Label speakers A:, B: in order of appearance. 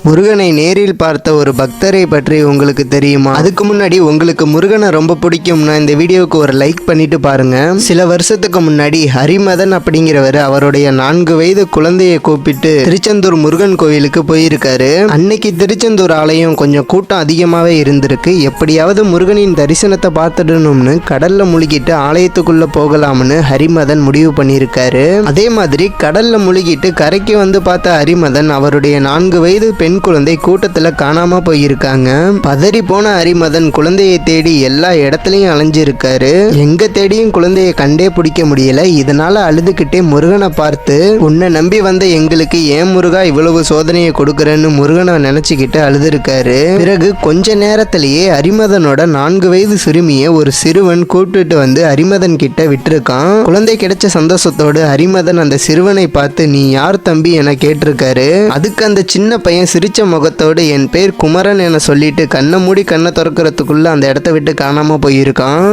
A: முருகனை நேரில் பார்த்த ஒரு பக்தரை பற்றி உங்களுக்கு தெரியுமா? அதுக்கு முன்னாடி உங்களுக்கு முருகனை ரொம்ப பிடிக்கும்னா இந்த வீடியோவுக்கு ஒரு லைக் பண்ணிட்டு பாருங்க. சில வருஷத்துக்கு முன்னாடி ஹரிமதன் அப்படிங்கிறவர் அவருடைய 4 வயது குழந்தையை கூப்பிட்டு திருச்செந்தூர் முருகன் கோவிலுக்கு போயிருக்காரு. அன்னைக்கு திருச்செந்தூர் ஆலயம் கொஞ்சம் கூட்டம் அதிகமாவே இருந்திருக்கு. எப்படியாவது முருகனின் தரிசனத்தை பார்த்துடணும்னு கடல்ல முழுகிட்டு ஆலயத்துக்குள்ள போகலாம்னு ஹரிமதன் முடிவு பண்ணியிருக்காரு. அதே மாதிரி கடல்ல முழுகிட்டு கரைக்கு வந்து பார்த்த ஹரிமதன் அவருடைய 4 வயது பெண் குழந்தை கூட்டத்துல காணாம போயிருக்காங்க. பதறி போன ஹரிமதன் குழந்தையை தேடி எல்லா இடத்துலயும் அலைஞ்சிருக்காரு. எங்க தேடியும் குழந்தையை கண்டே பிடிக்க முடியல. இதனால அழுதுகிட்டே முருகனை பார்த்து, உன்னை நம்பி வந்த எங்களுக்கு ஏன் முருகா இவ்வளவு சோதனையை கொடுக்கறன்னு முருகனை நினைச்சுக்கிட்டு அழுதுருக்காரு. பிறகு கொஞ்ச நேரத்திலேயே ஹரிமதனோட 4 வயது சிறுமியை ஒரு சிறுவன் கூப்பிட்டு வந்து ஹரிமதன் கிட்ட விட்டுருக்கான். குழந்தை கிடைச்ச சந்தோஷத்தோடு ஹரிமதன் அந்த சிறுவனை பார்த்து, நீ யார் தம்பி என கேட்டிருக்காரு. அதுக்கு அந்த சின்ன பையன் சிரிச்ச முகத்தோடு, என் பேர் குமரன் என சொல்லிட்டு கண்ணை மூடி கண்ணை திறக்கிறதுக்குள்ள அந்த இடத்த விட்டு காணாம போயிருக்கான்.